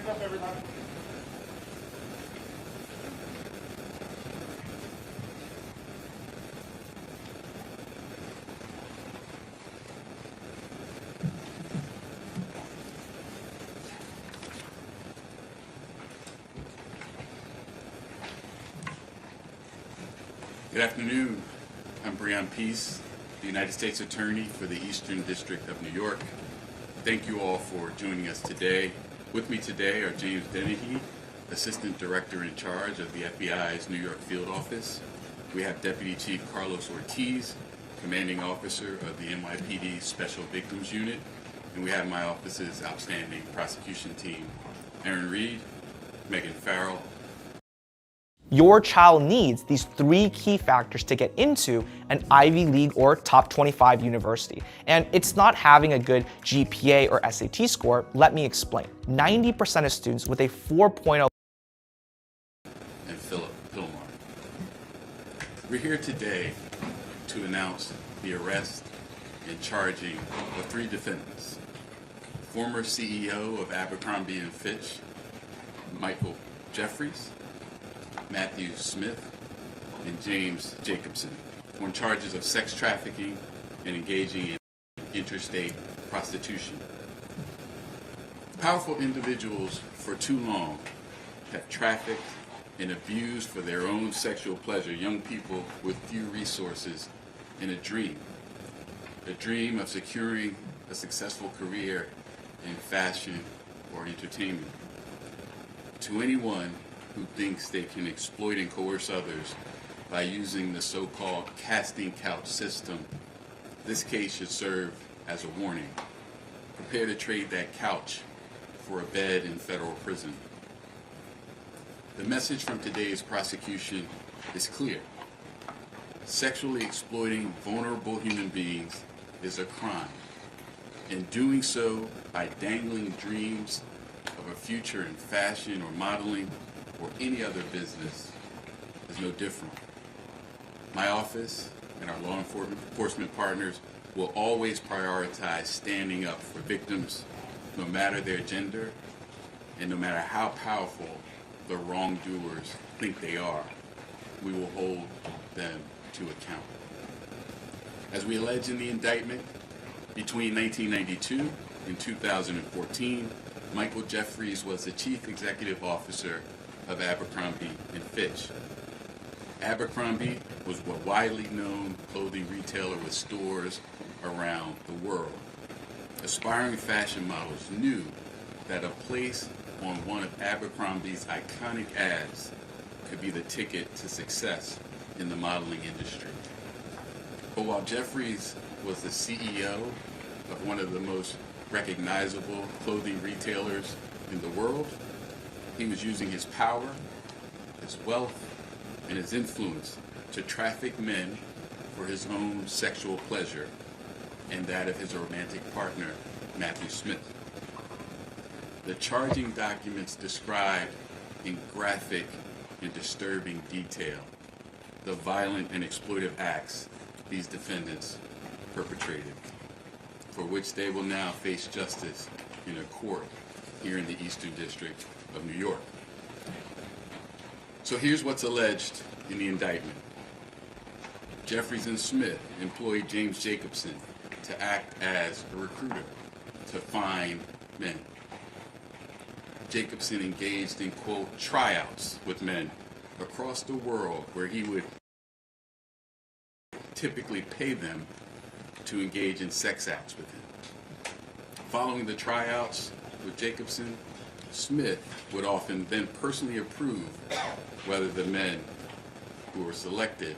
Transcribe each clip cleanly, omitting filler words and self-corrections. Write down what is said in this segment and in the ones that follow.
Hands up, everybody. Good afternoon. I'm Breon Peace, the United States Attorney for the Eastern District of New York. Thank you all for joining us today. With me today are James Diddy, Assistant Director in charge of the FBI's New York Field Office. We have Deputy Chief Carlos Ortiz, Commanding Officer of the NYPD Special Victims Unit. And we have my office's outstanding prosecution team, Aaron Reed, Megan Farrell. Your child needs these three key factors to get into an Ivy League or top 25 university. And it's not having a good GPA or SAT score. Let me explain. 90% of students with a 4.0 and Philip Pilmar. We're here today to announce the arrest and charging of three defendants. Former CEO of Abercrombie and Fitch, Michael Jeffries, Matthew Smith, and James Jacobson on charges of sex trafficking and engaging in interstate prostitution. Powerful individuals for too long have trafficked and abused for their own sexual pleasure young people with few resources and a dream of securing a successful career in fashion or entertainment. To anyone who thinks they can exploit and coerce others by using the so-called casting couch system, this case should serve as a warning. Prepare to trade that couch for a bed in federal prison. The message from today's prosecution is clear. Sexually exploiting vulnerable human beings is a crime, and doing so by dangling dreams of a future in fashion or modeling or any other business is no different. My office and our law enforcement partners will always prioritize standing up for victims, no matter their gender and no matter how powerful the wrongdoers think they are. We will hold them to account. As we allege in the indictment, between 1992 and 2014, Michael Jeffries was the Chief Executive Officer of Abercrombie and Fitch. Abercrombie was a widely known clothing retailer with stores around the world. Aspiring fashion models knew that a place on one of Abercrombie's iconic ads could be the ticket to success in the modeling industry. But while Jeffries was the CEO of one of the most recognizable clothing retailers in the world, he was using his power, his wealth, and his influence to traffic men for his own sexual pleasure and that of his romantic partner, Matthew Smith. The charging documents described in graphic and disturbing detail the violent and exploitive acts these defendants perpetrated, for which they will now face justice in a court here in the Eastern District of New York. So here's what's alleged in the indictment. Jeffries and Smith employed James Jacobson to act as a recruiter to find men. Jacobson engaged in, quote, tryouts with men across the world where he would typically pay them to engage in sex acts with him. Following the tryouts with Jacobson, Smith would often then personally approve whether the men who were selected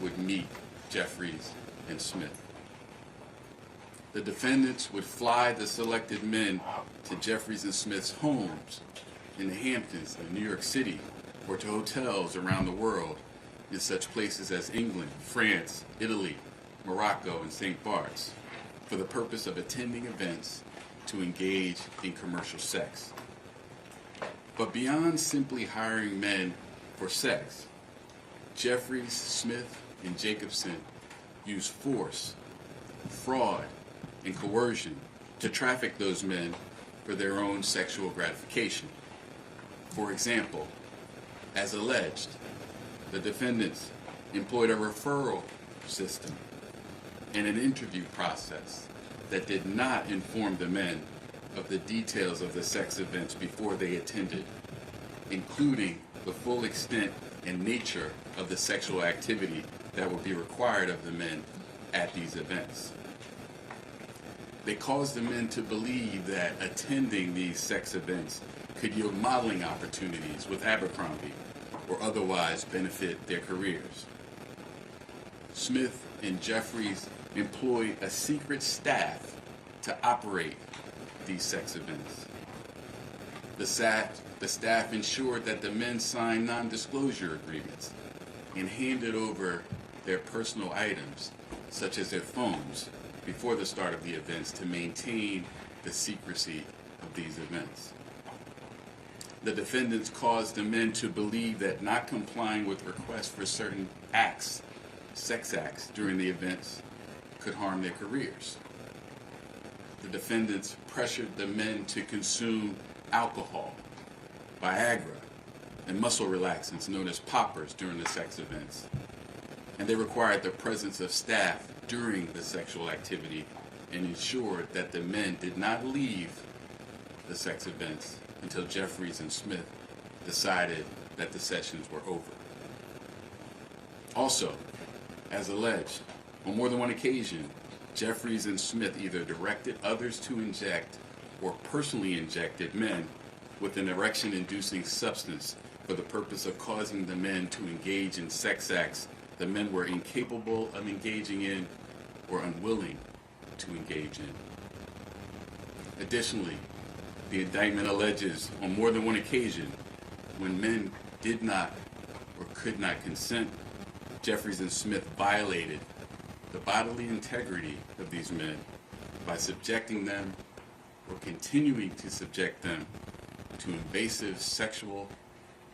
would meet Jeffries and Smith. The defendants would fly the selected men to Jeffries and Smith's homes in the Hamptons in New York City or to hotels around the world in such places as England, France, Italy, Morocco, and St. Bart's for the purpose of attending events to engage in commercial sex. But beyond simply hiring men for sex, Jeffries, Smith, and Jacobson used force, fraud, and coercion to traffic those men for their own sexual gratification. For example, as alleged, the defendants employed a referral system and an interview process that did not inform the men of the details of the sex events before they attended, including the full extent and nature of the sexual activity that would be required of the men at these events. They caused the men to believe that attending these sex events could yield modeling opportunities with Abercrombie or otherwise benefit their careers. Smith and Jeffries employed a secret staff to operate these sex events. The staff ensured that the men signed non-disclosure agreements and handed over their personal items, such as their phones, before the start of the events to maintain the secrecy of these events. The defendants caused the men to believe that not complying with requests for certain acts, sex acts, during the events could harm their careers. The defendants pressured the men to consume alcohol, Viagra, and muscle relaxants known as poppers during the sex events. And they required the presence of staff during the sexual activity and ensured that the men did not leave the sex events until Jeffries and Smith decided that the sessions were over. Also, as alleged, on more than one occasion, Jeffries and Smith either directed others to inject or personally injected men with an erection-inducing substance for the purpose of causing the men to engage in sex acts the men were incapable of engaging in or unwilling to engage in. Additionally, the indictment alleges on more than one occasion when men did not or could not consent, Jeffries and Smith violated the bodily integrity of these men by subjecting them or continuing to subject them to invasive sexual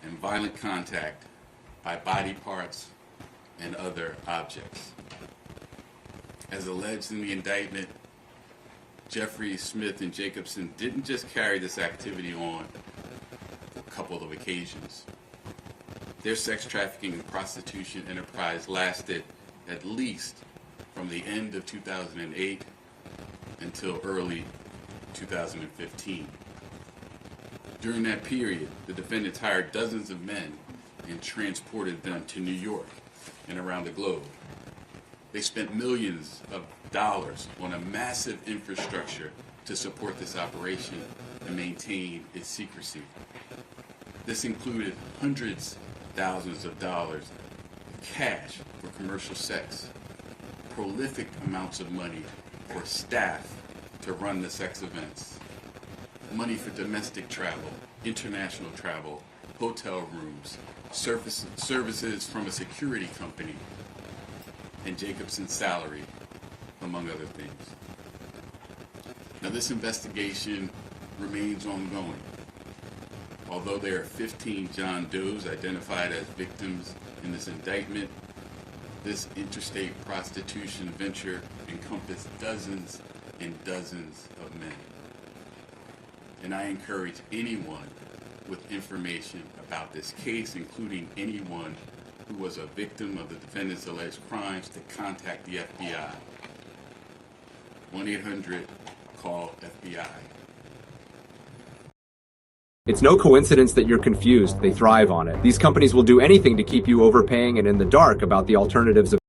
and violent contact by body parts and other objects. As alleged in the indictment, Jeffries, Smith, and Jacobson didn't just carry this activity on a couple of occasions. Their sex trafficking and prostitution enterprise lasted at least from the end of 2008 until early 2015. During that period, the defendants hired dozens of men and transported them to New York and around the globe. They spent millions of dollars on a massive infrastructure to support this operation and maintain its secrecy. This included hundreds of thousands of dollars of cash for commercial sex, prolific amounts of money for staff to run the sex events, money for domestic travel, international travel, hotel rooms, services from a security company, and Jacobson's salary, among other things. Now, this investigation remains ongoing. Although there are 15 John Does identified as victims in this indictment, this interstate prostitution venture encompassed dozens and dozens of men. And I encourage anyone with information about this case, including anyone who was a victim of the defendant's alleged crimes, to contact the FBI. 1-800-CALL-FBI. It's no coincidence that you're confused. They thrive on it. These companies will do anything to keep you overpaying and in the dark about the alternatives of.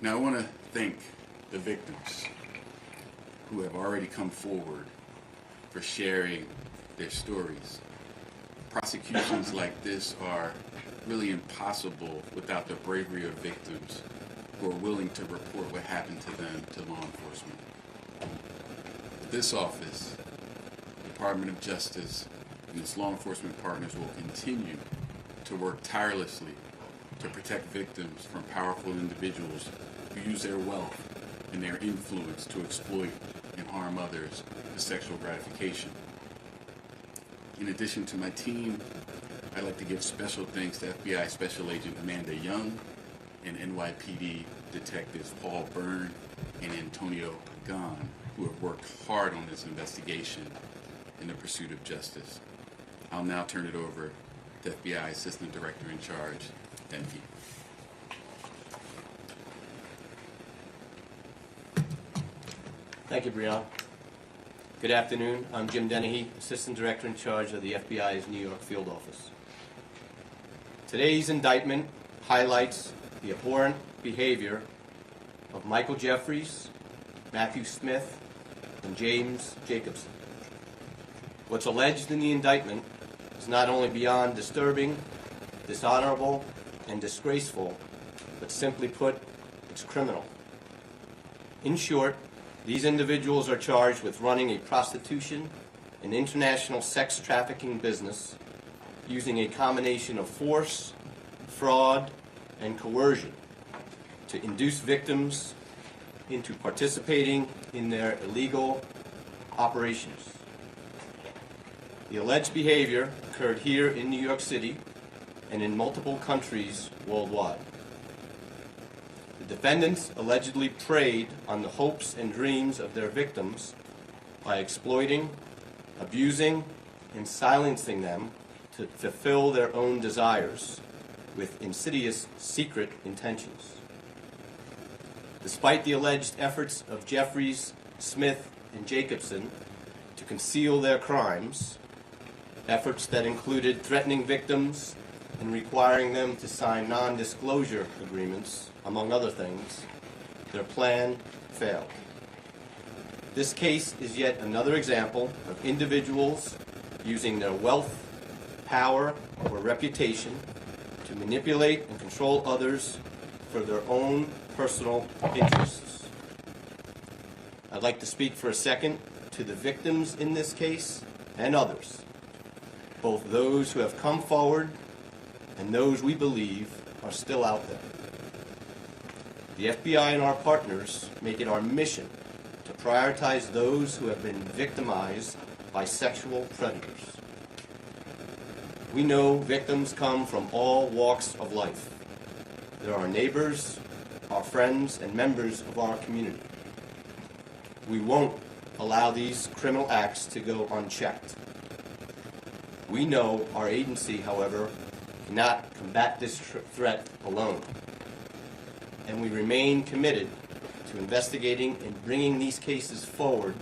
Now, I want to thank the victims who have already come forward for sharing their stories. Prosecutions like this are really impossible without the bravery of victims who are willing to report what happened to them to law enforcement. This office, Department of Justice, and its law enforcement partners will continue to work tirelessly to protect victims from powerful individuals who use their wealth and their influence to exploit and harm others for sexual gratification. In addition to my team, I'd like to give special thanks to FBI Special Agent Amanda Young and NYPD Detectives Paul Byrne and Antonio Pagan who have worked hard on this investigation in the pursuit of justice. I'll now turn it over to FBI Assistant Director in Charge, Denny. Thank you, Brianna. Good afternoon. I'm Jim Dennehy, Assistant Director in Charge of the FBI's New York Field Office. Today's indictment highlights the abhorrent behavior of Michael Jeffries, Matthew Smith, and James Jacobson. What's alleged in the indictment is not only beyond disturbing, dishonorable, and disgraceful, but simply put, it's criminal. In short, these individuals are charged with running a prostitution and international sex trafficking business using a combination of force, fraud, and coercion to induce victims into participating in their illegal operations. The alleged behavior occurred here in New York City and in multiple countries worldwide. The defendants allegedly preyed on the hopes and dreams of their victims by exploiting, abusing, and silencing them to fulfill their own desires with insidious secret intentions. Despite the alleged efforts of Jeffries, Smith, and Jacobson to conceal their crimes, efforts that included threatening victims and requiring them to sign non-disclosure agreements, among other things, their plan failed. This case is yet another example of individuals using their wealth, power, or reputation to manipulate and control others for their own personal interests. I'd like to speak for a second to the victims in this case and others, both those who have come forward and those we believe are still out there. The FBI and our partners make it our mission to prioritize those who have been victimized by sexual predators. We know victims come from all walks of life. They're our neighbors, our friends, and members of our community. We won't allow these criminal acts to go unchecked. We know our agency, however, cannot combat this threat alone, and we remain committed to investigating and bringing these cases forward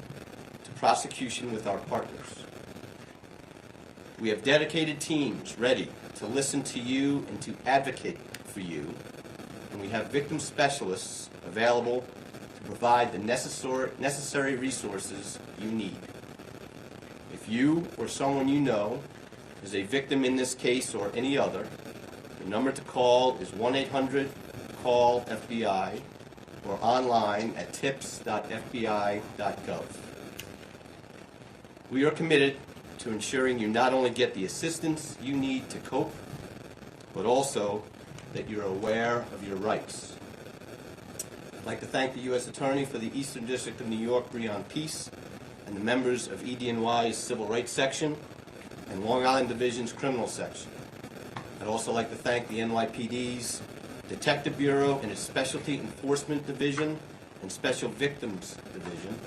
to prosecution with our partners. We have dedicated teams ready to listen to you and to advocate for you, and we have victim specialists available to provide the necessary resources you need. If you or someone you know is a victim in this case or any other, the number to call is 1-800-CALL-FBI or online at tips.fbi.gov. We are committed to ensuring you not only get the assistance you need to cope, but also that you're aware of your rights. I'd like to thank the U.S. Attorney for the Eastern District of New York, Breon Peace, and the members of ED&Y's Civil Rights Section and Long Island Division's Criminal Section. I'd also like to thank the NYPD's Detective Bureau and its Specialty Enforcement Division and Special Victims Division,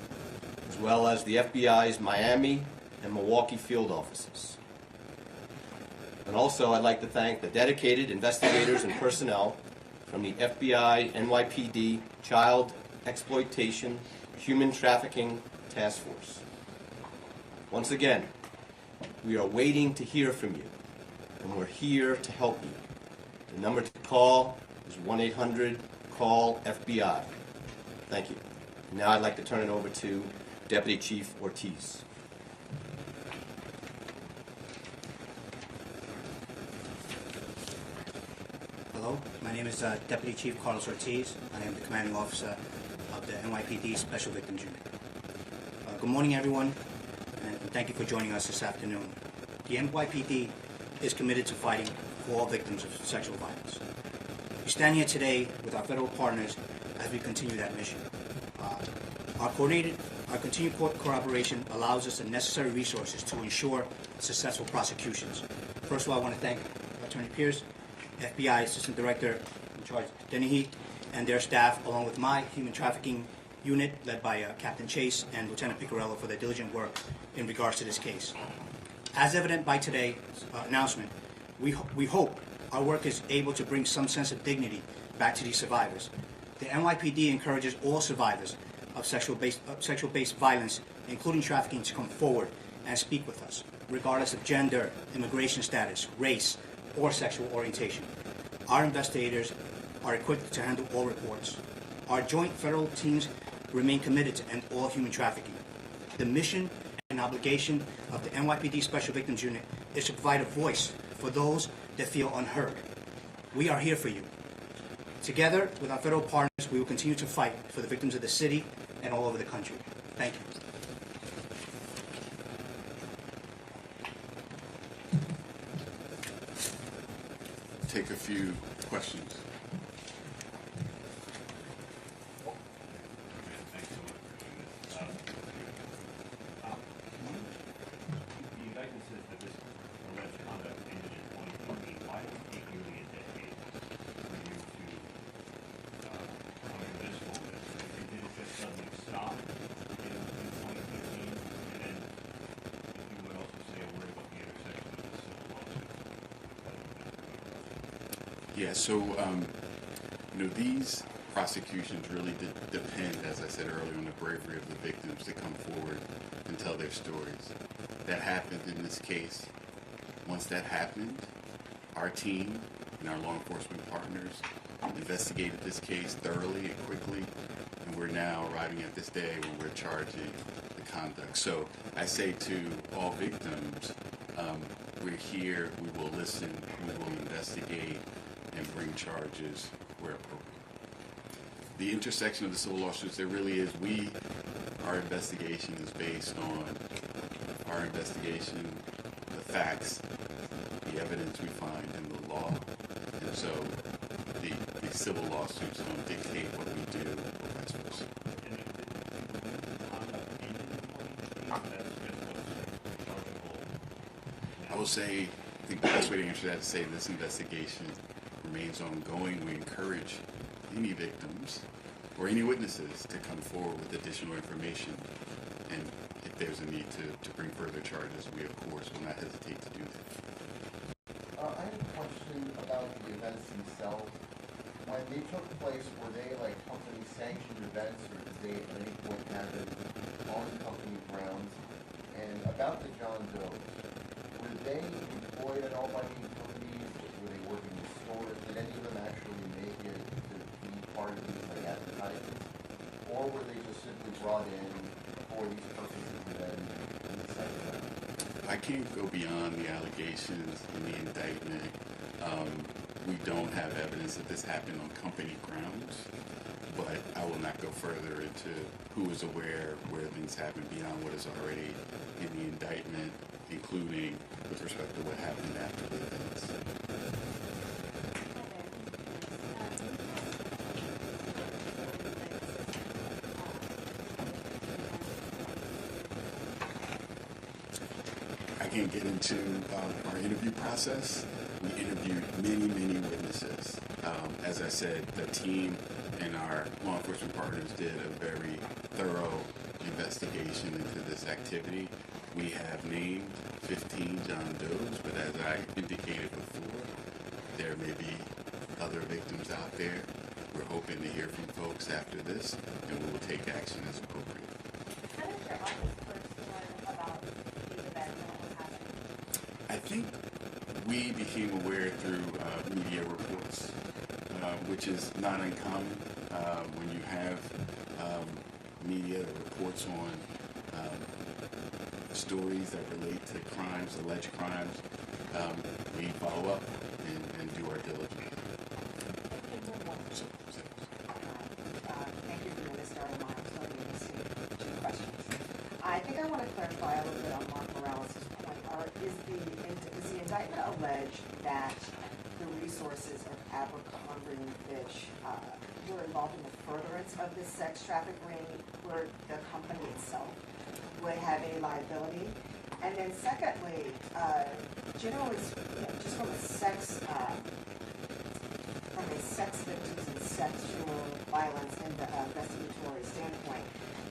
as well as the FBI's Miami and Milwaukee field offices. And also I'd like to thank the dedicated investigators and personnel from the FBI NYPD Child Exploitation Human Trafficking Task Force. Once again, we are waiting to hear from you, and we're here to help you. The number to call is 1-800-CALL-FBI. Thank you. Now I'd like to turn it over to Deputy Chief Ortiz. Hello, my name is Deputy Chief Carlos Ortiz. I am the commanding officer of the NYPD Special Victims Unit. Good morning, everyone, and thank you for joining us this afternoon. The NYPD is committed to fighting for all victims of sexual violence. We stand here today with our federal partners as we continue that mission. Our continued cooperation allows us the necessary resources to ensure successful prosecutions. First of all, I want to thank Attorney Pierce, FBI Assistant Director in Charge Dennehy, and their staff, along with my human trafficking unit led by Captain Chase and Lieutenant Picarello for their diligent work in regards to this case. As evident by today's announcement, we hope our work is able to bring some sense of dignity back to these survivors. The NYPD encourages all survivors of sexual-based violence, including trafficking, to come forward and speak with us, regardless of gender, immigration status, race, or sexual orientation. Our investigators are equipped to handle all reports. Our joint federal teams remain committed to end all human trafficking. The mission and obligation of the NYPD Special Victims Unit is to provide a voice for those that feel unheard. We are here for you. Together with our federal partners, we will continue to fight for the victims of the city and all over the country. Thank you. Take a few questions. Yeah, so, these prosecutions really depend, as I said earlier, on the bravery of the victims to come forward and tell their stories. That happened in this case. Once that happened, our team and our law enforcement partners investigated this case thoroughly and quickly, and we're now arriving at this day where we're charging the conduct. So I say to all victims, we're here, we will listen, we will investigate, and bring charges where appropriate. The intersection of the civil lawsuits, there really is, our investigation is based on our investigation, the facts, the evidence we find in the law, and so the civil lawsuits don't dictate what we do, or vice versa. I will say, I think the best way to answer that is to say this investigation remains ongoing. We encourage any victims or any witnesses to come forward with additional information, and if there's a need to bring further charges, we of course will not hesitate to do that. I have a question about the events themselves. When they took place, were they like company sanctioned events, or did they at any point happen on company grounds? And about the John Does, were they employed at all by any companies? Were they working in stores? Did any of them actually make it to be part of these like advertisements? Or were they just simply brought in for these purposes and then sent out? I can't go beyond the allegations in the indictment. We don't have evidence that this happened on company grounds, but I will not go further into who is aware where things happen beyond what is already in the indictment, including with respect to what happened after the events. I can't get into our interview process. We interviewed many, many witnesses. As I said, the team and our law enforcement partners did a very thorough investigation into this activity. We have named 15 John Does, but as I indicated before, there may be other victims out there. We're hoping to hear from folks after this, and we will take action as appropriate. How did your office first learn about these events and what was happening? I think we became aware through media reports, which is not uncommon when you have media that reports on stories that relate to crimes, alleged crimes. We follow up and do our diligence. Thank you for doing this, Darla Miles. Let me ask you 2 questions. I think I want to clarify a little bit on Mark Morales' point. Is the indictment allege that the resources of Abercrombie and Fitch were involved in the furtherance of this sex traffic ring, where the company itself would have any liability? And then secondly, generally, just from a from a sex victims and sexual violence and investigatory standpoint,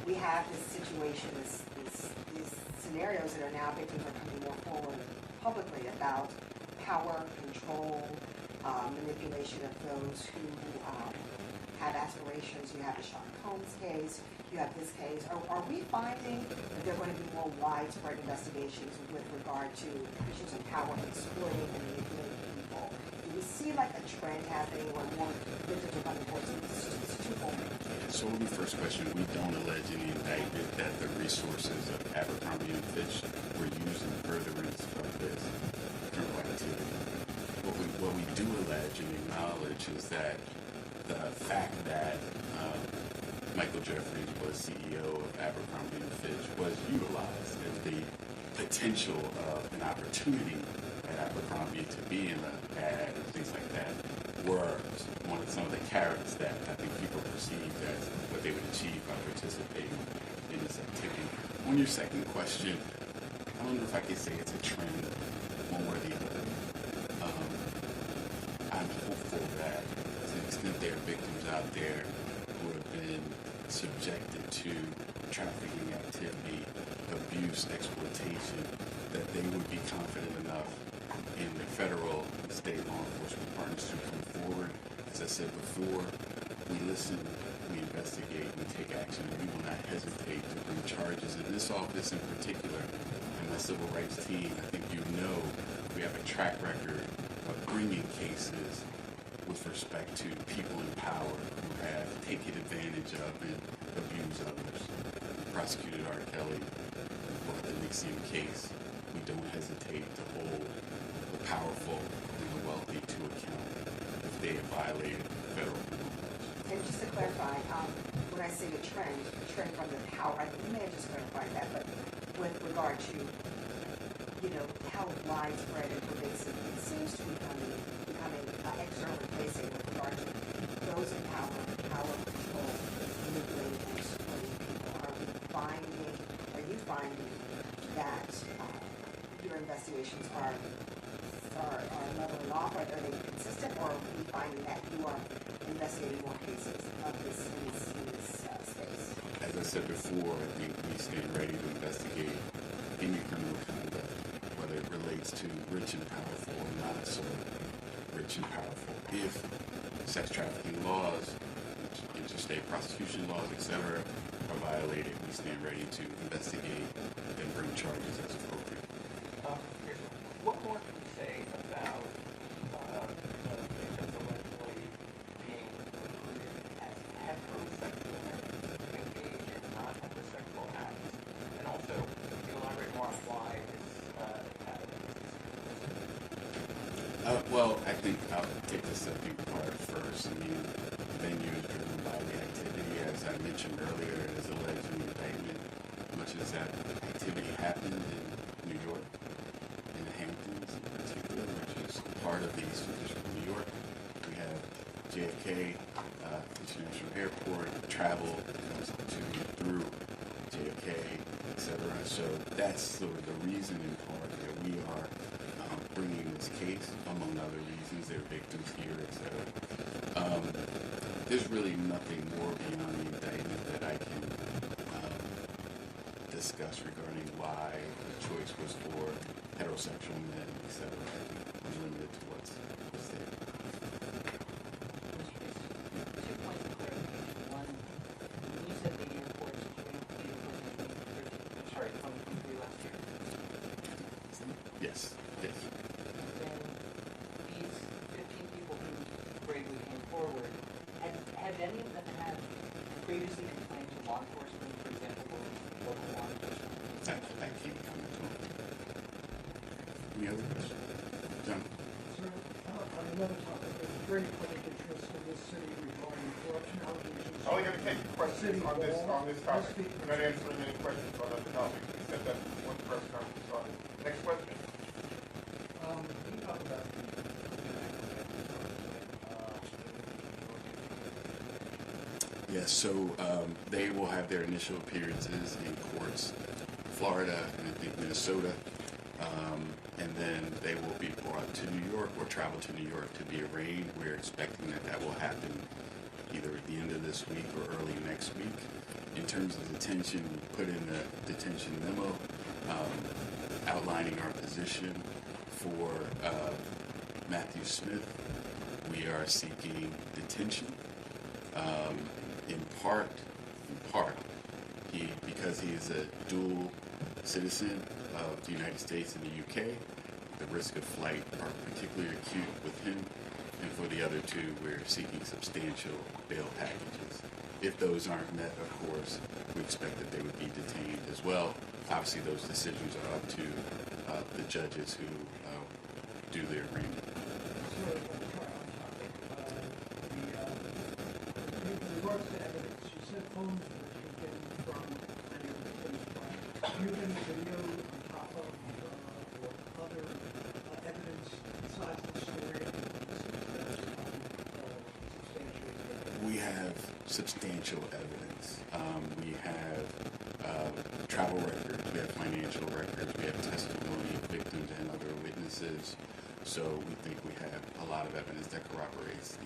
we have this situation, these scenarios that are now victims are coming more forward publicly about power, control, manipulation of those who have aspirations. You have the Sean Combs case, you have this case. Are we finding that there are going to be more widespread investigations with regard to issues of power, exploiting and manipulating people? Do we see like a trend happening where more victims are coming forward? So it's twofold. So on the first question, we don't allege in the indictment that the resources of Abercrombie and Fitch were used in furtherance of this criminal activity. What we do allege and acknowledge is that the fact that Michael Jeffries was CEO of Abercrombie and Fitch was utilized as the potential of an opportunity at Abercrombie to be in an ad and things like that were one of some of the carrots that I think people perceived as what they would achieve by participating in this activity. On your second question, I don't know if I could say it's a trend one way or the other. I'm hopeful that to the extent there are victims out there who have been subjected to trafficking activity, abuse, exploitation, that they would be confident enough in the federal and state law enforcement partners to come forward. As I said before, we listen, we investigate, we take action, and we will not hesitate to bring charges. In this office in particular, and my civil rights team, I think you know we have a track record of bringing cases with respect to people in power who have taken advantage of and abused others. We prosecuted R. Kelly, brought the Nixium case. We don't hesitate to hold the powerful and the wealthy to account if they have violated federal laws. And just to clarify, when I say the trend from the power, I think you may have just clarified that, but with regard to, how widespread and pervasive it seems to be becoming externally facing with regard to those in power, control, manipulating and exploiting people. Are you finding that your investigations are leveling off? Are they consistent, or are we finding that you are investigating more cases of this in this space? As I said before, I think we stand ready to investigate any criminal conduct, whether it relates to rich and powerful or not so rich and powerful. If sex trafficking laws, interstate prostitution laws, etc., are violated, we stand ready to investigate and bring charges as appropriate. What more can you say about the victims allegedly being recruited as heterosexual men to engage in non-heterosexual acts? And also, can you elaborate more on why this happened? Well, I think I'll take the second part first. I mean, the venue is driven by the activity. As I mentioned earlier, it is alleged in the indictment, much as that activity happened in New York, in the Hamptons in particular, which is part of the Eastern District of New York. We have JFK International Airport, travel comes through JFK, etc. So that's sort of the reason in part that we are bringing this case, among other reasons. There are victims here, etc. There's really nothing more beyond the indictment that I can discuss regarding why the choice was for heterosexual men, etc. I'm limited to what's there. Two points of clarification. One, when you said the airport situation I'm sorry, 2023 last year. Yes. Then these 15 people who bravely came forward, had any of them had previously complained to law enforcement, for example, local law enforcement? I can't comment on it. Any other questions? John? Sir, on another topic, there's great public interest in this city regarding corruption allegations. Only going to take questions on this topic. We're not answering any questions on other topics. We said that before the press conference started. Next question. Can you talk about Yes, so they will have their initial appearances in courts, Florida and I think Minnesota. and then they will be brought to New York or travel to New York to be arraigned. We're expecting that will happen either at the end of this week or early next week. In terms of detention, we put in a detention memo outlining our position for Matthew Smith. We are seeking detention in part, because he is a dual citizen of the United States and the UK. The risk of flight are particularly acute with him, and for the other two, we're seeking substantial bail packages. If those aren't met, of course, we expect that they would be detained as well. Obviously, those decisions are up to the judges who do their arraignment. In regards to evidence, you said phones were taken from any of the police cars. Do you have any video on top of or other evidence besides the story? We have substantial evidence. We have travel records, we have financial records, we have testimony of victims and other witnesses. So we think we have a lot of evidence that corroborates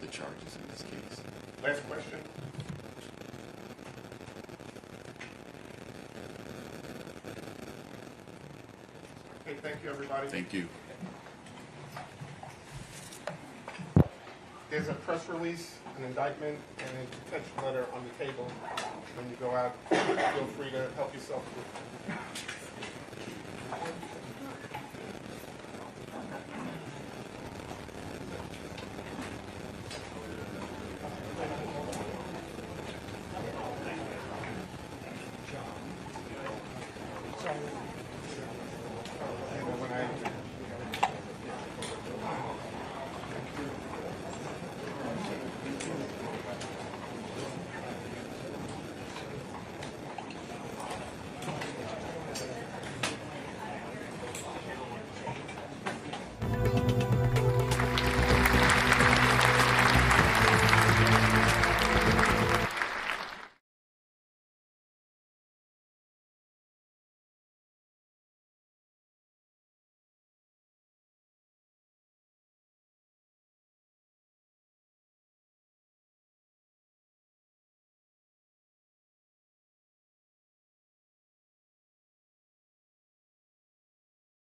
the charges in this case. Last question. Okay, thank you, everybody. Thank you. There's a press release, an indictment, and a detention letter on the table. When you go out, feel free to help yourself to it.